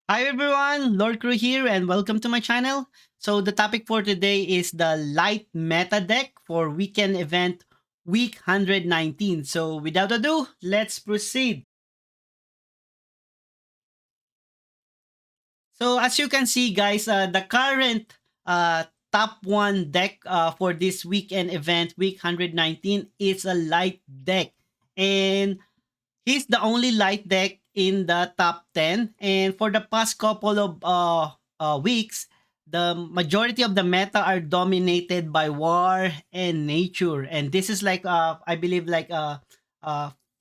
Hi everyone, Lord Crew here and welcome to my channel. So the topic for today is the light meta deck for weekend event week 119. So without ado, let's proceed. So as you can see guys, the current top one deck for this weekend event week 119 is a light deck. And he's the only light deck in the top 10. And for the past couple of weeks, the majority of the meta are dominated by war and nature. And this is like, I believe, uh,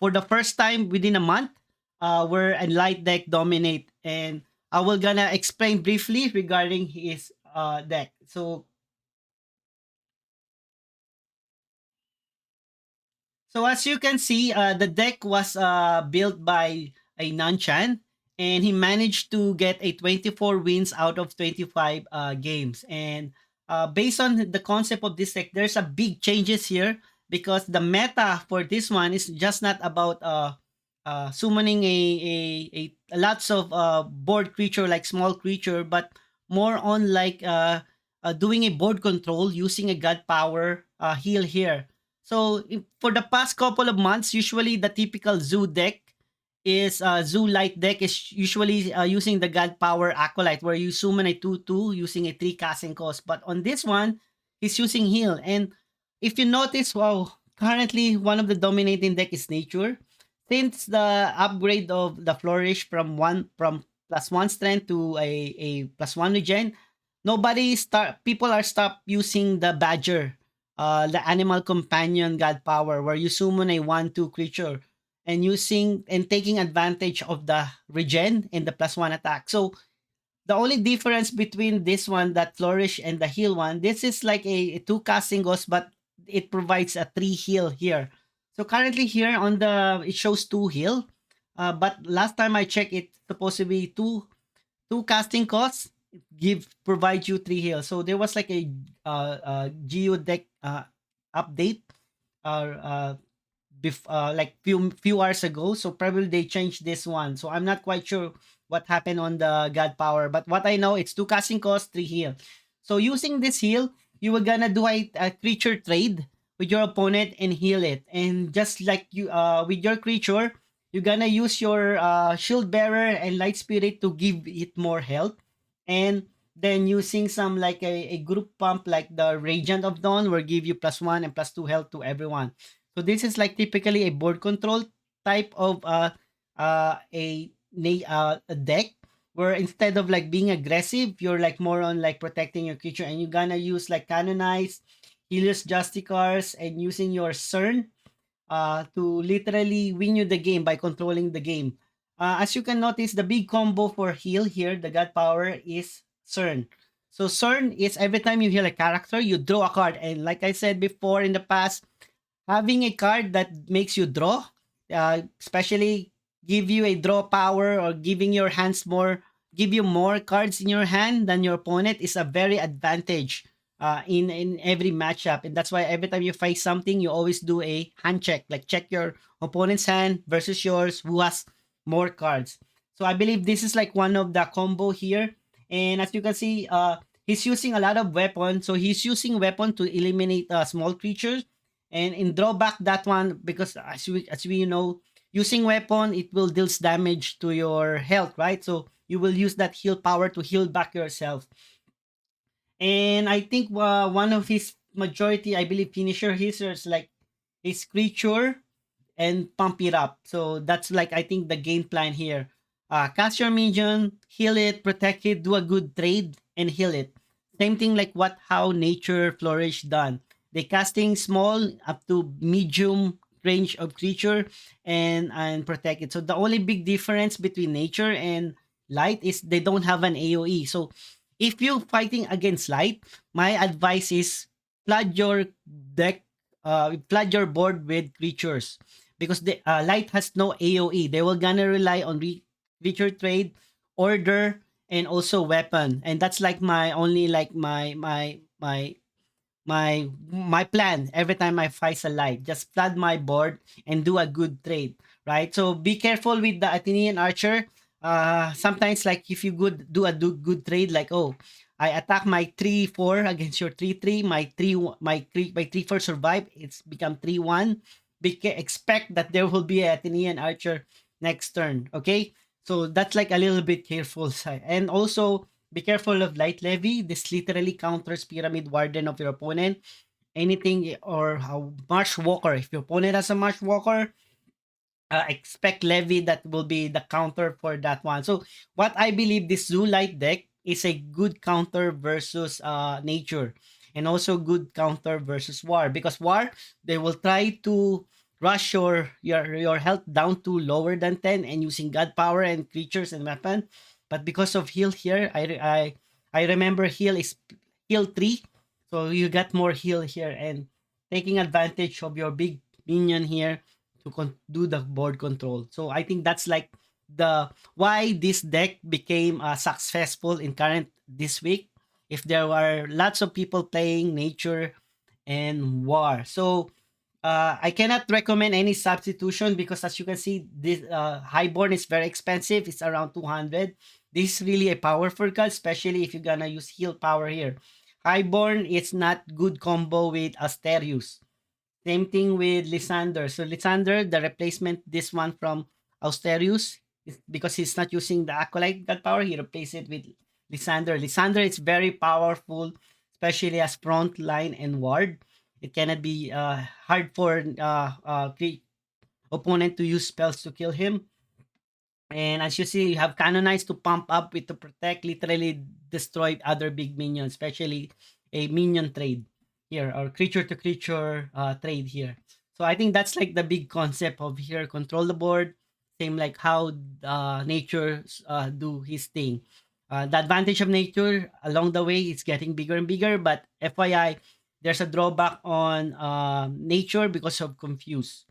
for the first time within a month, where a light deck dominate. And I will gonna explain briefly regarding his deck. So as you can see, the deck was built by a Nanchan, and he managed to get a 24 wins out of 25 games. And based on the concept of this deck, there's a big changes here because the meta for this one is just not about summoning a lots of board creature like small creature, but more on like doing a board control using a god power heal here. So for the past couple of months, usually the typical zoo deck is zoo light deck is usually using the god power acolyte where you summon a 2/2 using a 3 casting cost. But on this one, he's using heal. And if you notice, wow, currently one of the dominating deck is nature. Since the upgrade of the flourish from +1 strength to a +1 regen, nobody start people are stop using the badger, the animal companion god power where you summon a 1/2 creature and using and taking advantage of the regen and the +1 attack. So the only difference between this one, that flourish, and the heal one, this is like a two casting ghost, but it provides a three heal here. So currently here on the it shows two heal, but last time I checked, it's supposed to be two casting costs provide you three heal. So there was like a geo deck update uh, like few hours ago. So probably they changed this one. So I'm not quite sure what happened on the God power. But what I know, it's two casting cost, three heal. So using this heal, you were gonna do a creature trade with your opponent and heal it. And just like you with your creature, you're gonna use your shield bearer and light spirit to give it more health. And then using some like a group pump like the Radiant of Dawn will give you +1 and +2 health to everyone. So this is like typically a board control type of a deck where instead of like being aggressive, you're like more on like protecting your creature, and you're gonna use like canonize, Helios Justicars, and using your CERN to literally win you the game by controlling the game. As you can notice, the big combo for heal here, the God Power, is CERN. So CERN is every time you heal a character, you draw a card. And like I said before in the past, having a card that makes you draw, especially give you a draw power or giving your hands more, give you more cards in your hand than your opponent is a very advantage in every matchup. And that's why every time you face something, you always do a hand check, like check your opponent's hand versus yours, who has more cards. So I believe this is like one of the combo here. And as you can see, he's using a lot of weapon. So he's using weapon to eliminate small creatures, and in drawback that one, because as we know, using weapon, it will deals damage to your health, right? So you will use that heal power to heal back yourself. And I think one of his majority, I believe, finisher his is like his creature and pump it up. So that's like I think the game plan here. Cast your minion, heal it, protect it, do a good trade, and heal it. Same thing like what how nature flourish done. They casting small up to medium range of creature and protect it. So the only big difference between nature and light is they don't have an AOE. So if you fighting against light, my advice is flood your deck, flood your board with creatures because the light has no AOE. They will gonna rely on creature trade, order, and also weapon. And that's like my only like my plan every time I fight a light. Just flood my board and do a good trade, right? So be careful with the Athenian Archer. sometimes like if you good trade, like, oh, I attack my 3-4 against your 3-3, my 3-4 survive, it's become 3-1. Expect that there will be a Athenian archer next turn. Okay, so that's like a little bit careful side. And also be careful of light levy. This literally counters pyramid warden of your opponent. Anything or how marsh walker, if your opponent has a marsh walker, expect levy, that will be the counter for that one. So what I believe, this zoo light deck is a good counter versus nature, and also good counter versus war, because war, they will try to rush your health down to lower than 10 and using god power and creatures and weapon. But because of heal here, I remember heal is heal 3, so you got more heal here, and taking advantage of your big minion here to do the board control. So I think that's like the why this deck became successful in current this week. If there were lots of people playing nature and war, so I cannot recommend any substitution, because as you can see, this highborn is very expensive. It's around 200. This is really a powerful card, especially if you're gonna use heal power here. Highborn is not good combo with Asterius. Same thing with Lysander. So Lysander, the replacement, this one from Austerius, is because he's not using the Acolyte God power, he replaced it with Lysander. Lysander is very powerful, especially as front line and ward. It cannot be hard for opponent to use spells to kill him. And as you see, you have canonized to pump up with to protect, literally destroy other big minions, especially a minion trade here, or creature to creature trade here. So I think that's like the big concept of here, control the board, same like how nature do his thing. The advantage of nature along the way, it's getting bigger and bigger, but FYI, there's a drawback on nature because of confuse.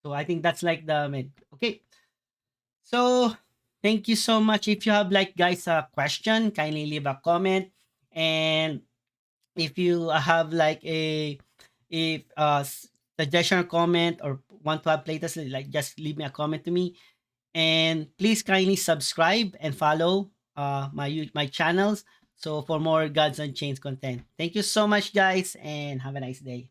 So I think that's like the okay. So, thank you so much. If you have like guys a question, kindly leave a comment. And if you have like a if suggestion or comment, or want to have playtest, like just leave me a comment to me. And please kindly subscribe and follow my channels, so for more Gods Unchained content. Thank you so much, guys, and have a nice day.